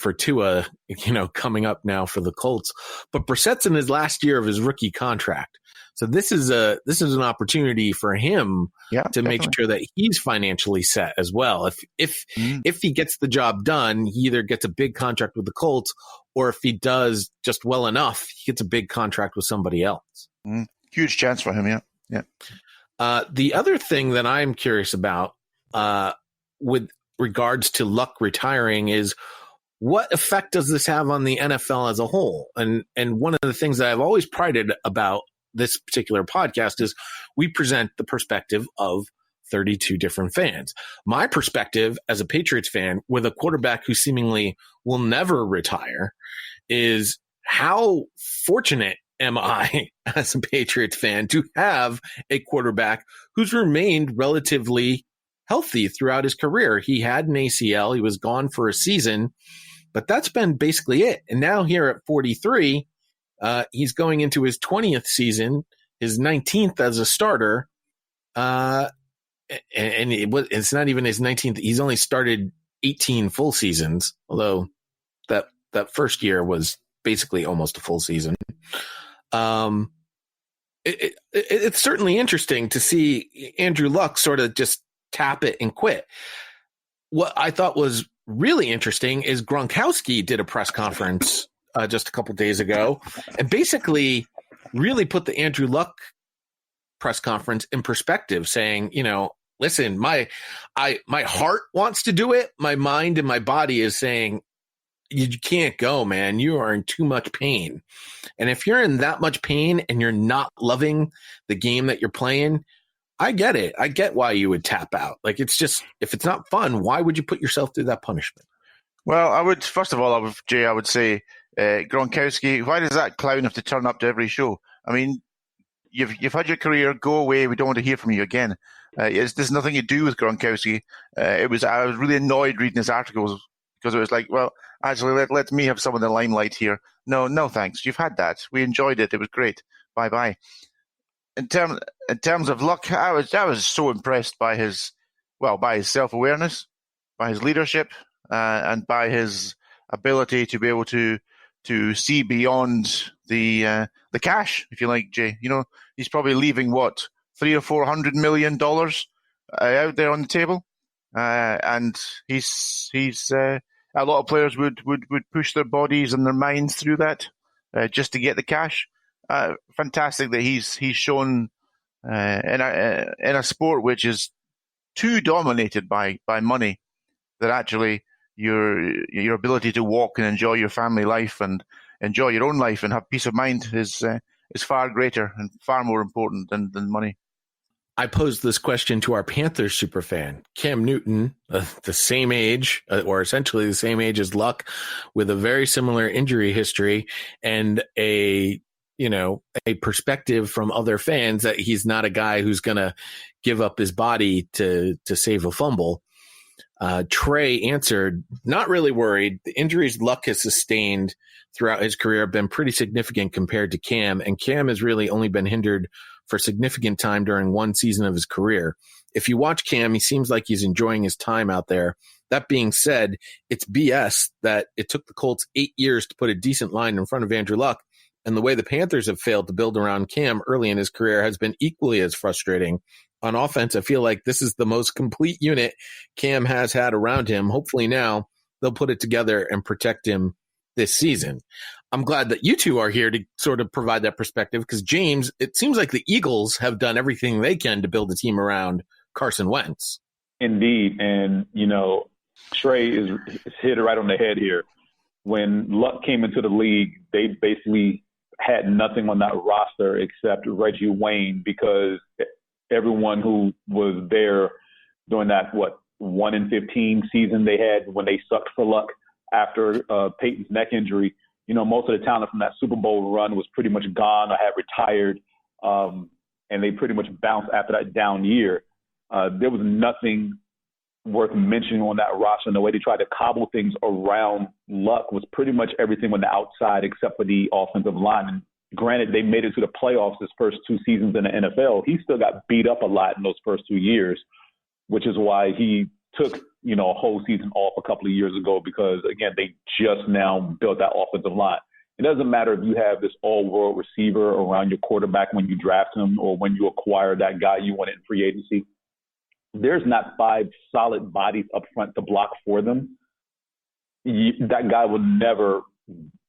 for Tua, coming up now for the Colts. But Brissett's in his last year of his rookie contract. So this is an opportunity for him to make sure that he's financially set as well. If he gets the job done, he either gets a big contract with the Colts, or if he does just well enough, he gets a big contract with somebody else. Huge chance for him, yeah. The other thing that I'm curious about with regards to Luck retiring is, what effect does this have on the NFL as a whole? And one of the things that I've always prided about this particular podcast is we present the perspective of 32 different fans. My perspective as a Patriots fan with a quarterback who seemingly will never retire is, how fortunate am I as a Patriots fan to have a quarterback who's remained relatively healthy throughout his career. He had an ACL. He was gone for a season, but that's been basically it. And now here at 43, he's going into his 20th season, his 19th as a starter. And it's not even his 19th. He's only started 18 full seasons, although that first year was basically almost a full season. It's certainly interesting to see Andrew Luck sort of just tap it and quit. What I thought was really interesting is Gronkowski did a press conference just a couple days ago and basically really put the Andrew Luck press conference in perspective, saying, listen, my heart wants to do it. My mind and my body is saying, you can't go, man. You are in too much pain. And if you're in that much pain and you're not loving the game that you're playing, I get it. I get why you would tap out. Like, it's just, if it's not fun, why would you put yourself through that punishment? Well, I would say, Gronkowski, why does that clown have to turn up to every show? I mean, you've had your career, go away. We don't want to hear from you again. There's nothing to do with Gronkowski. I was really annoyed reading his articles because it was like, well, actually, let me have some of the limelight here. No, thanks. You've had that. We enjoyed it. It was great. Bye. In terms of Luck, I was so impressed by his self-awareness, by his leadership, and by his ability to be able to see beyond the cash, if you like, Jay. He's probably leaving what, $300 or $400 million out there on the table, and he's a lot of players would push their bodies and their minds through that just to get the cash. Fantastic that he's shown in a sport which is too dominated by money, that actually your ability to walk and enjoy your family life and enjoy your own life and have peace of mind is far greater and far more important than money. I posed this question to our Panthers superfan, Cam Newton, the same age, or essentially the same age as Luck, with a very similar injury history and a perspective from other fans that he's not a guy who's going to give up his body to save a fumble. Trey answered, not really worried. The injuries Luck has sustained throughout his career have been pretty significant compared to Cam, and Cam has really only been hindered for significant time during one season of his career. If you watch Cam, he seems like he's enjoying his time out there. That being said, it's BS that it took the Colts 8 years to put a decent line in front of Andrew Luck, and the way the Panthers have failed to build around Cam early in his career has been equally as frustrating. On offense, I feel like this is the most complete unit Cam has had around him. Hopefully now they'll put it together and protect him this season. I'm glad that you two are here to sort of provide that perspective, because, James, it seems like the Eagles have done everything they can to build a team around Carson Wentz. Indeed. And, Trey is hit it right on the head here. When Luck came into the league, they basically had nothing on that roster except Reggie Wayne, because everyone who was there during that, 1-15 season they had when they sucked for Luck after Peyton's neck injury, most of the talent from that Super Bowl run was pretty much gone or had retired, and they pretty much bounced after that down year. There was nothing worth mentioning on that roster, and the way they tried to cobble things around Luck was pretty much everything on the outside except for the offensive line. And granted, they made it to the playoffs his first 2 seasons in the NFL. He still got beat up a lot in those first 2 years, which is why he took, a whole season off a couple of years ago because, again, they just now built that offensive line. It doesn't matter if you have this all-world receiver around your quarterback when you draft him or when you acquire that guy you want in free agency. There's not 5 solid bodies up front to block for them. That guy will never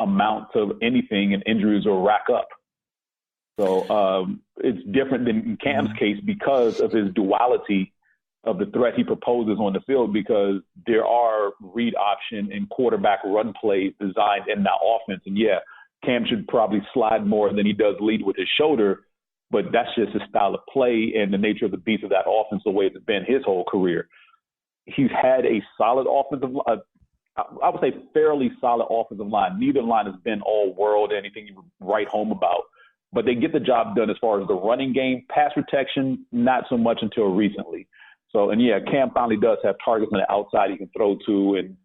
amount to anything, and injuries will rack up. So it's different than in Cam's case because of his duality of the threat he proposes on the field, because there are read option and quarterback run plays designed in that offense. And yeah, Cam should probably slide more than he does lead with his shoulder, but that's just his style of play and the nature of the beast of that offense, the way it's been his whole career. He's had a solid offensive line. I would say fairly solid offensive line. Neither line has been all world, anything you write home about, but they get the job done as far as the running game. Pass protection, not so much until recently. So, and yeah, Cam finally does have targets on the outside he can throw to, and,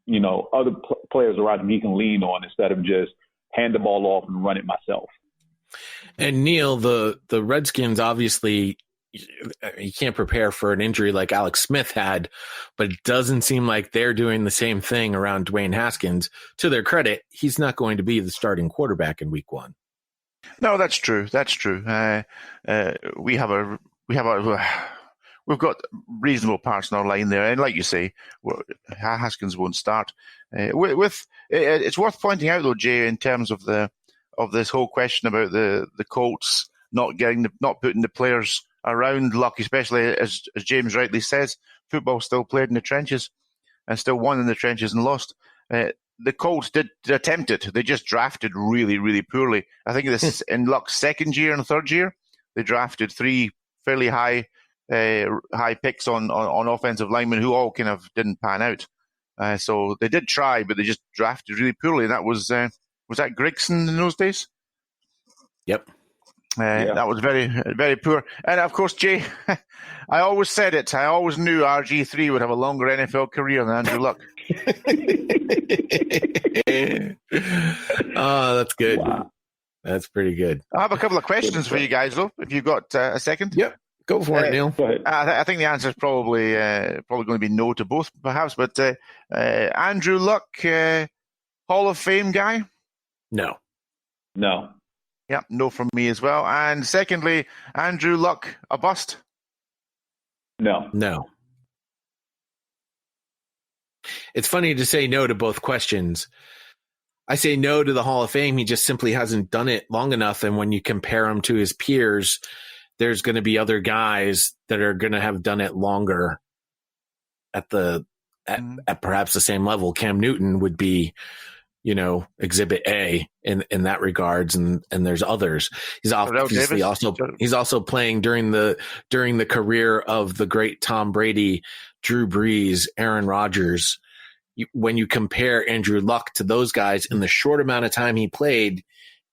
other players around him he can lean on instead of just hand the ball off and run it myself. And Neil, the Redskins, obviously, you can't prepare for an injury like Alex Smith had, but it doesn't seem like they're doing the same thing around Dwayne Haskins. To their credit, he's not going to be the starting quarterback in week 1. No, that's true. That's true. We've got reasonable parts in our line there, and like you say, Haskins won't start. It's worth pointing out though, Jay, in terms of this whole question about the Colts not putting the players around Luck, especially as James rightly says, football still played in the trenches and still won in the trenches and lost. The Colts did attempt it. They just drafted really, really poorly. I think this is in Luck's second year and third year. They drafted 3 fairly high picks on offensive linemen who all kind of didn't pan out. So they did try, but they just drafted really poorly. And that was that Grigson in those days? Yep. That was very, very poor. And of course, Jay, I always said it. I always knew RG3 would have a longer NFL career than Andrew Luck. Oh, that's good. Wow. That's pretty good. I have a couple of questions for you guys, though, if you've got a second. Yep. Go for it, Neil. Go ahead. I think the answer is probably going to be no to both, perhaps. But Andrew Luck, Hall of Fame guy? No. No. Yeah, no from me as well. And secondly, Andrew Luck, a bust? No. No. It's funny to say no to both questions. I say no to the Hall of Fame. He just simply hasn't done it long enough. And when you compare him to his peers, there's going to be other guys that are going to have done it longer at perhaps the same level. Cam Newton would be, exhibit A in that regards. And there's others. He's obviously also playing during the career of the great Tom Brady, Drew Brees, Aaron Rodgers. When you compare Andrew Luck to those guys in the short amount of time he played,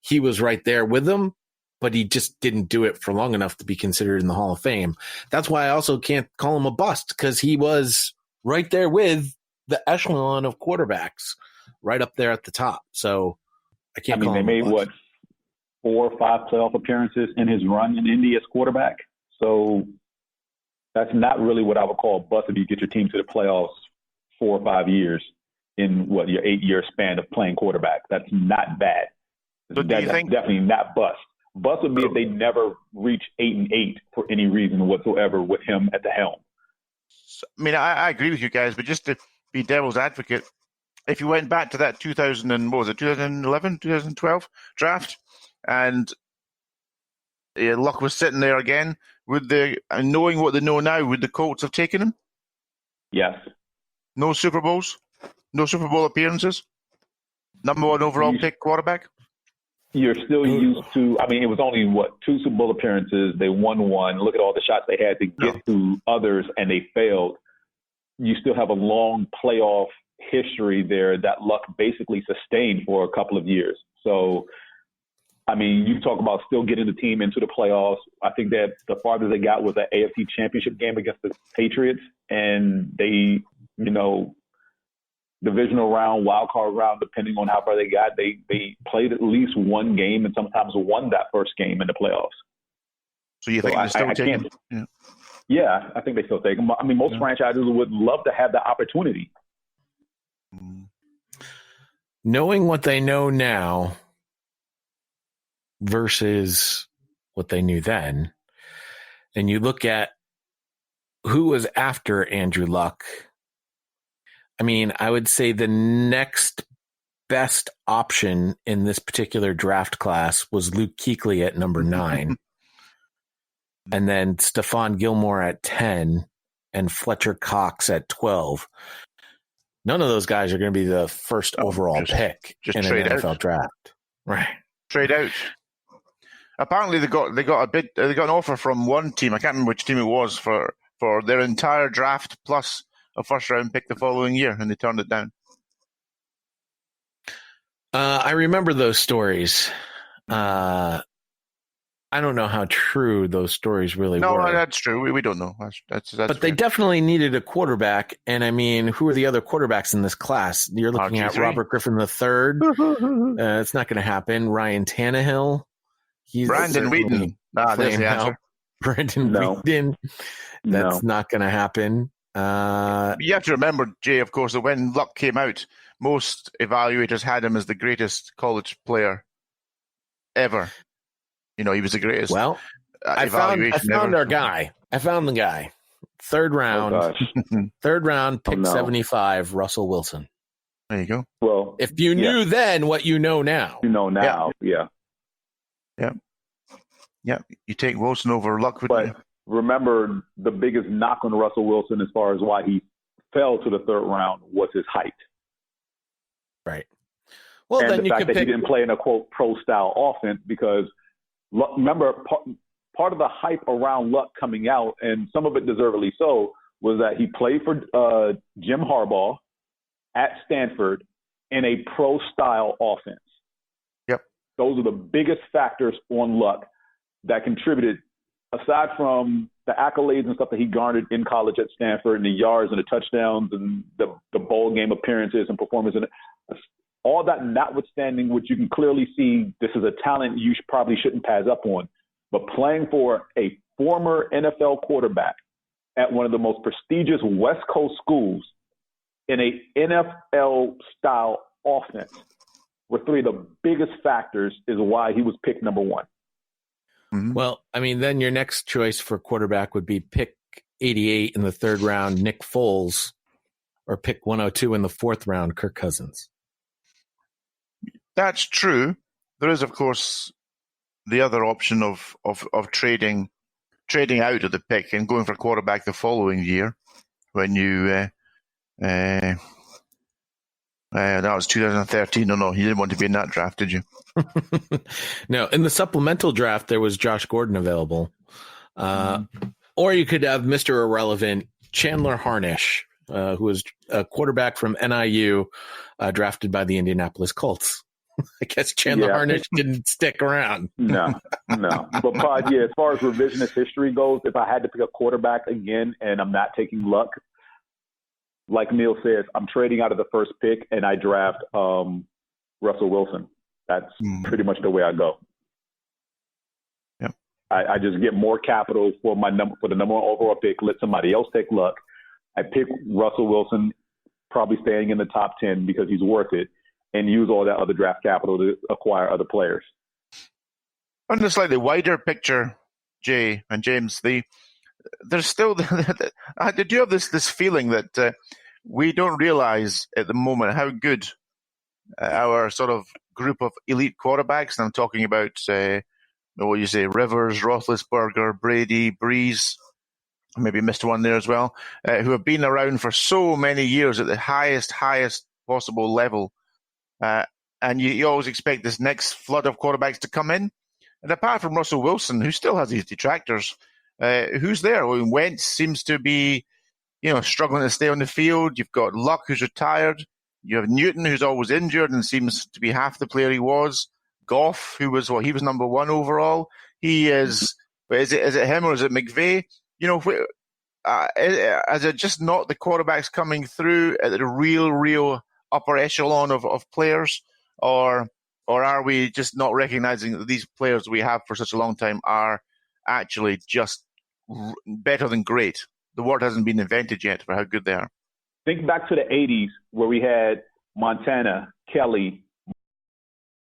he was right there with them, but he just didn't do it for long enough to be considered in the Hall of Fame. That's why I also can't call him a bust, because he was right there with the echelon of quarterbacks, right up there at the top. So I can't call him a bust. They made, 4 or 5 playoff appearances in his run in Indy as quarterback? So that's not really what I would call a bust if you get your team to the playoffs 4 or 5 years in your 8-year span of playing quarterback. That's not bad. So that's definitely not bust. Bust would be if they never reach 8-8 for any reason whatsoever with him at the helm. I mean, I agree with you guys, but just to be devil's advocate, if you went back to that 2011, 2012 draft, and Luck was sitting there again, knowing what they know now, would the Colts have taken him? Yes. No Super Bowls? No Super Bowl appearances? Number 1 overall pick quarterback? You're still used to, it was only, 2 Super Bowl appearances. They won 1. Look at all the shots they had to get to others, and they failed. You still have a long playoff history there that Luck basically sustained for a couple of years. So, you talk about still getting the team into the playoffs. I think that the farthest they got was the AFC Championship game against the Patriots, and they, divisional round, wild card round, depending on how far they got, they played at least one game and sometimes won that first game in the playoffs. So you think they're still taking? Yeah, I think they still take him. I mean, most franchises would love to have that opportunity. Knowing what they know now versus what they knew then, and you look at who was after Andrew Luck, I mean, I would say the next best option in this particular draft class was Luke Kuechly at number 9. And then Stephon Gilmore at 10 and Fletcher Cox at 12. None of those guys are going to be the first overall pick in an NFL draft. Right. Trade out. Apparently they got an offer from one team. I can't remember which team it was for their entire draft plus a first round pick the following year, and they turned it down. I remember those stories. I don't know how true those stories really were. No, that's true. We don't know. That's but fair. they definitely needed a quarterback. And I mean, who are the other quarterbacks in this class? You're looking at Robert Griffin III. It's not going to happen. Ryan Tannehill. Brandon Whedon. There's the answer. Brandon Whedon. That's not going to happen. You have to remember, Jay, of course, that when Luck came out, most evaluators had him as the greatest college player ever. You know, he was the greatest. Well, I found our guy. I found the guy. Third round, pick 75, Russell Wilson. There you go. Well, if you knew then what you know now. You know now, yeah. You take Wilson over Luck. But remember, the biggest knock on Russell Wilson as far as why he fell to the third round was his height. Right. Well, and then the fact that he didn't play in a, quote, pro-style offense because – remember, part of the hype around Luck coming out, and some of it deservedly so, was that he played for Jim Harbaugh at Stanford in a pro-style offense. Yep. Those are the biggest factors on Luck that contributed, aside from the accolades and stuff that he garnered in college at Stanford and the yards and the touchdowns and the bowl game appearances and performances. All that notwithstanding, which you can clearly see this is a talent you probably shouldn't pass up on, but playing for a former NFL quarterback at one of the most prestigious West Coast schools in a NFL-style offense were three of the biggest factors is why he was picked number 1. Mm-hmm. Well, I mean, then your next choice for quarterback would be pick 88 in the third round, Nick Foles, or pick 102 in the fourth round, Kirk Cousins. That's true. There is, of course, the other option of trading out of the pick and going for quarterback the following year when you that was 2013. No, you didn't want to be in that draft, did you? No, in the supplemental draft there was Josh Gordon available, or you could have Mr. Irrelevant Chandler Harnish, who was a quarterback from NIU, drafted by the Indianapolis Colts. I guess Chandler Harnish didn't stick around. No. But as far as revisionist history goes, if I had to pick a quarterback again and I'm not taking Luck, like Neil says, I'm trading out of the first pick and I draft Russell Wilson. That's pretty much the way I go. Yep. I just get more capital for the number 1 overall pick, let somebody else take Luck. I pick Russell Wilson, probably staying in the top 10 because he's worth it, and use all that other draft capital to acquire other players. On the slightly wider picture, Jay and James, there's still I do have this feeling that we don't realize at the moment how good our sort of group of elite quarterbacks, and I'm talking about, what you say, Rivers, Roethlisberger, Brady, Breeze, maybe missed one there as well, who have been around for so many years at the highest possible level. And you always expect this next flood of quarterbacks to come in. And apart from Russell Wilson, who still has his detractors, who's there? Well, Wentz seems to be, struggling to stay on the field. You've got Luck, who's retired. You have Newton, who's always injured and seems to be half the player he was. Goff, who was he was number 1 overall. He is. Is it him or is it McVay? Is it just not the quarterbacks coming through at the real upper echelon of players, or are we just not recognizing that these players we have for such a long time are actually just better than great. The word hasn't been invented yet for how good they are. Think back to the 80s where we had Montana, Kelly,